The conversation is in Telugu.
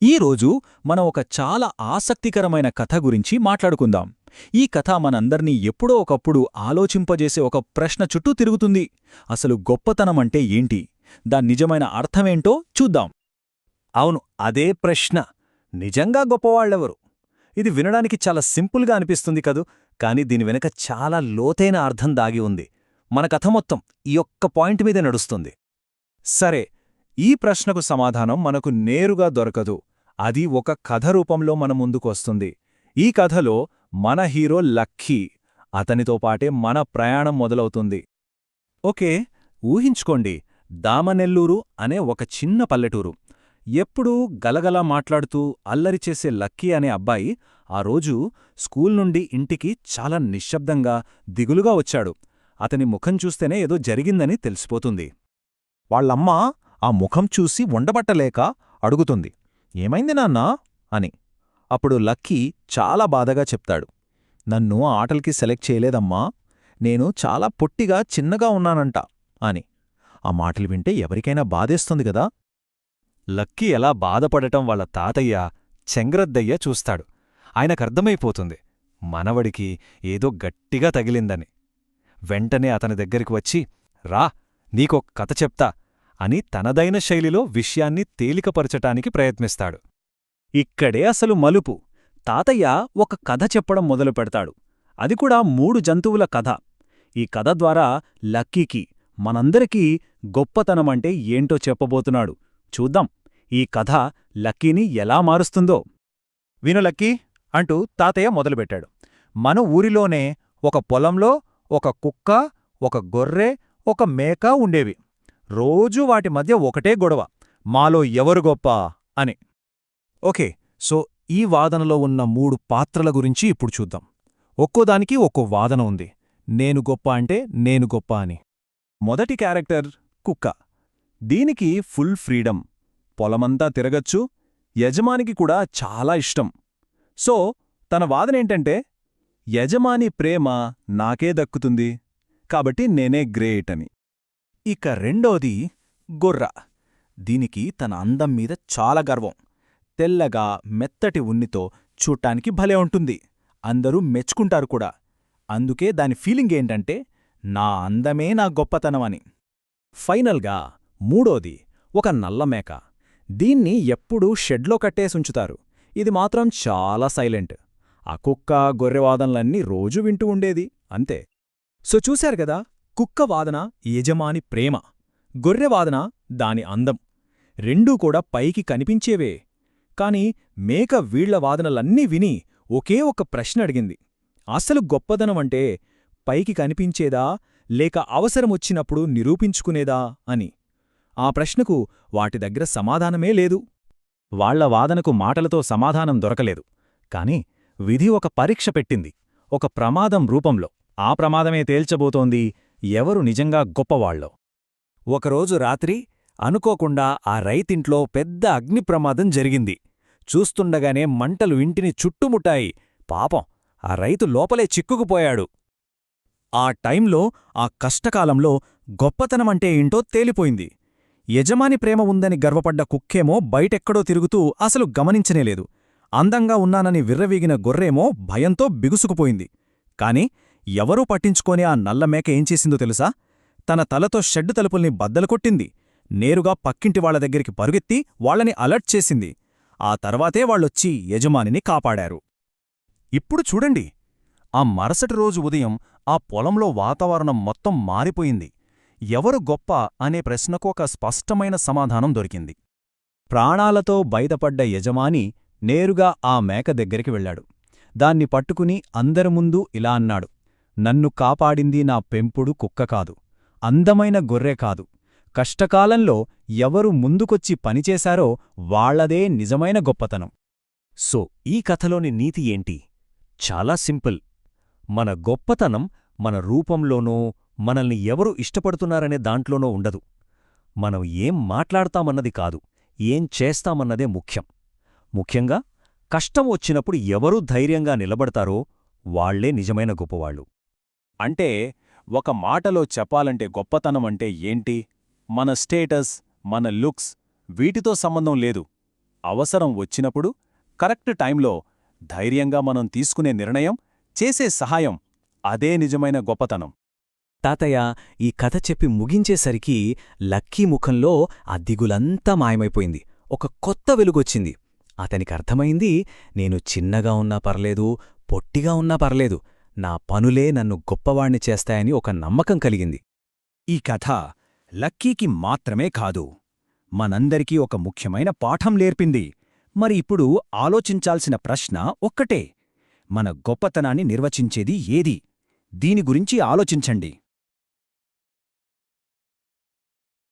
ఈరోజు మనం ఒక చాలా ఆసక్తికరమైన కథ గురించి మాట్లాడుకుందాం. ఈ కథ మనందర్నీ ఎప్పుడో ఒకప్పుడు ఆలోచింపజేసే ఒక ప్రశ్న చుట్టూ తిరుగుతుంది. అసలు గొప్పతనమంటే ఏంటి? దాని నిజమైన అర్థమేంటో చూద్దాం. అవును, అదే ప్రశ్న. నిజంగా గొప్పవాళ్లెవరు? ఇది వినడానికి చాలా సింపుల్గా అనిపిస్తుంది కదూ, కాని దీని వెనుక చాలా లోతైన అర్థం దాగి ఉంది. మన కథ మొత్తం ఈ ఒక్క పాయింట్ మీదే నడుస్తుంది. సరే, ఈ ప్రశ్నకు సమాధానం మనకు నేరుగా దొరకదు. అది ఒక కథ రూపంలో మన ముందుకొస్తుంది. ఈ కథలో మన హీరో లక్కీ. అతనితో పాటే మన ప్రయాణం మొదలవుతుంది. ఓకే, ఊహించుకోండి, దామనెల్లూరు అనే ఒక చిన్న పల్లెటూరు. ఎప్పుడూ గలగలా మాట్లాడుతూ అల్లరి చేసే లక్కీ అనే అబ్బాయి ఆ రోజు స్కూల్ నుండి ఇంటికి చాలా నిశ్శబ్దంగా, దిగులుగా వచ్చాడు. అతని ముఖం చూస్తేనే ఏదో జరిగిందని తెలిసిపోతుంది. వాళ్ళమ్మ ఆ ముఖం చూసి ఉండబట్టలేక అడుగుతుంది, ఏమైంది నాన్నా అని. అప్పుడు లక్కీ చాలా బాధగా చెప్తాడు, నన్ను ఆటలకి సెలెక్ట్ చేయలేదమ్మా, నేను చాలా పొట్టిగా చిన్నగా ఉన్నానంట అని. ఆ మాటలు వింటే ఎవరికైనా బాధేస్తుంది గదా. లక్కీ ఎలా బాధపడటం వాళ్ళ తాతయ్య చెంగ్రద్దయ్య చూస్తాడు. ఆయనకర్థమైపోతుంది, మనవడికి ఏదో గట్టిగా తగిలిందని. వెంటనే అతని దగ్గరికి వచ్చి, రా, నీకొక కథ చెప్తా అని తనదైన శైలిలో విషయాన్ని తేలికపరచటానికి ప్రయత్నిస్తాడు. ఇక్కడే అసలు మలుపు. తాతయ్య ఒక కథ చెప్పడం మొదలుపెడతాడు. అది కూడా 3 జంతువుల కథ. ఈ కథ ద్వారా లక్కీకి, మనందరికీ గొప్పతనమంటే ఏంటో చెప్పబోతున్నాడు. చూద్దాం, ఈ కథ లక్కీని ఎలా మారుస్తుందో. విను లక్కీ అంటూ తాతయ్య మొదలుపెట్టాడు. మన ఊరిలోనే ఒక పొలంలో ఒక కుక్క, ఒక గొర్రె, ఒక మేక ఉండేవి. రోజూ వాటి మధ్య ఒకటే గొడవ, మాలో ఎవరు గొప్ప అని. ఓకే, సో ఈ వాదనలో ఉన్న 3 పాత్రల గురించి ఇప్పుడు చూద్దాం. ఒక్కోదానికి ఒక్కో వాదన ఉంది. నేను గొప్ప అంటే నేను గొప్ప అని. మొదటి క్యారెక్టర్ కుక్క. దీనికి ఫుల్ ఫ్రీడమ్. పొలమంతా తిరగచ్చు, యజమానికి కూడా చాలా ఇష్టం. సో తన వాదనేంటంటే, యజమాని ప్రేమ నాకే దక్కుతుంది, కాబట్టి నేనే గ్రేట్ అని. ఇక రెండోది గొర్ర. దీనికి తన అందం మీద చాలా గర్వం. తెల్లగా మెత్తటి ఉన్నితో చూట్టానికి భలే ఉంటుంది. అందరూ మెచ్చుకుంటారు కూడా. అందుకే దాని ఫీలింగ్ ఏంటంటే, నా అందమే నా గొప్పతనమని. ఫైనల్గా మూడోది ఒక నల్లమేక. దీన్ని ఎప్పుడూ షెడ్లో కట్టేసుంచుతారు. ఇది మాత్రం చాలా సైలెంట్. ఆ కుక్క గొర్రెవాదనలన్నీ రోజూ వింటూ ఉండేది, అంతే. సో చూశారు గదా, కుక్క వాదన యజమాని ప్రేమ, గొర్రెవాదన దాని అందం. రెండూ కూడా పైకి కనిపించేవే. కాని మేక వీళ్ల వాదనలన్నీ విని ఒకే ఒక ప్రశ్న అడిగింది. అసలు గొప్పదనమంటే పైకి కనిపించేదా, లేక అవసరమొచ్చినప్పుడు నిరూపించుకునేదా అని. ఆ ప్రశ్నకు వాటి దగ్గర సమాధానమే లేదు. వాళ్ల వాదనకు మాటలతో సమాధానం దొరకలేదు. కాని విధి ఒక పరీక్ష పెట్టింది, ఒక ప్రమాదం రూపంలో. ఆ ప్రమాదమే తేల్చబోతోంది ఎవరు నిజంగా గొప్పవాళ్ళో. ఒకరోజు రాత్రి అనుకోకుండా ఆ రైతింట్లో పెద్ద అగ్నిప్రమాదం జరిగింది. చూస్తుండగానే మంటలు ఇంటిని చుట్టుముట్టాయి. పాపం, ఆ రైతు లోపలే చిక్కుకుపోయాడు. ఆ టైంలో, ఆ కష్టకాలంలో గొప్పతనమంటే ఏంటో తేలిపోయింది. యజమాని ప్రేమ ఉందని గర్వపడ్డ కుక్కేమో బయటెక్కడో తిరుగుతూ అసలు గమనించనేలేదు. అందంగా ఉన్నానని విర్రవీగిన గొర్రేమో భయంతో బిగుసుకుపోయింది. కాని ఎవరూ పట్టించుకోని ఆ నల్లమేక ఏం చేసిందో తెలుసా? తన తలతో షెడ్డు తలుపుల్ని బద్దలుకొట్టింది. నేరుగా పక్కింటి వాళ్ల దగ్గరికి పరుగెత్తి వాళ్లని అలర్ట్ చేసింది. ఆ తర్వాతే వాళ్ళొచ్చి యజమానిని కాపాడారు. ఇప్పుడు చూడండి, ఆ మరుసటి రోజు ఉదయం ఆ పొలంలో వాతావరణం మొత్తం మారిపోయింది. ఎవరు గొప్ప అనే ప్రశ్నకు ఒక స్పష్టమైన సమాధానం దొరికింది. ప్రాణాలతో బయటపడ్డ యజమాని నేరుగా ఆ మేక దగ్గరికి వెళ్లాడు. దాన్ని పట్టుకుని అందరి ముందు ఇలా అన్నాడు, నన్ను కాపాడింది నా పెంపుడు కుక్క కాదు, అందమైన గొర్రె కాదు. కష్టకాలంలో ఎవరు ముందుకొచ్చి పనిచేశారో వాళ్లదే నిజమైన గొప్పతనం. సో ఈ కథలోని నీతి ఏంటి? చాలా సింపుల్. మన గొప్పతనం మన రూపంలోనో, మనల్ని ఎవరు ఇష్టపడుతున్నారనే దాంట్లోనో ఉండదు. మనం ఏం మాట్లాడతామన్నది కాదు, ఏం చేస్తామన్నదే ముఖ్యం. ముఖ్యంగా కష్టం వచ్చినప్పుడు ఎవరూ ధైర్యంగా నిలబడతారో వాళ్లే నిజమైన గొప్పవాళ్ళు. అంటే ఒక మాటలో చెప్పాలంటే గొప్పతనమంటే ఏంటి? మన స్టేటస్, మన లుక్స్, వీటితో సంబంధం లేదు. అవసరం వచ్చినప్పుడు కరెక్ట్ టైంలో ధైర్యంగా మనం తీసుకునే నిర్ణయం, చేసే సహాయం, అదే నిజమైన గొప్పతనం. తాతయ్య ఈ కథ చెప్పి ముగించేసరికి లక్కీ ముఖంలో ఆ దిగులంతా మాయమైపోయింది. ఒక కొత్త వెలుగొచ్చింది. అతనికర్థమైంది, నేను చిన్నగా ఉన్నా పర్లేదు, పొట్టిగా ఉన్నా పర్లేదు, నా పనులే నన్ను గొప్పవాణ్ణి చేస్తాయని ఒక నమ్మకం కలిగింది. ఈ కథ లక్కీకి మాత్రమే కాదు, మనందరికీ ఒక ముఖ్యమైన పాఠం నేర్పింది. మరి ఇప్పుడు ఆలోచించాల్సిన ప్రశ్న ఒక్కటే: మన గొప్పతనాన్ని నిర్వచించేది ఏది? దీని గురించి ఆలోచించండి.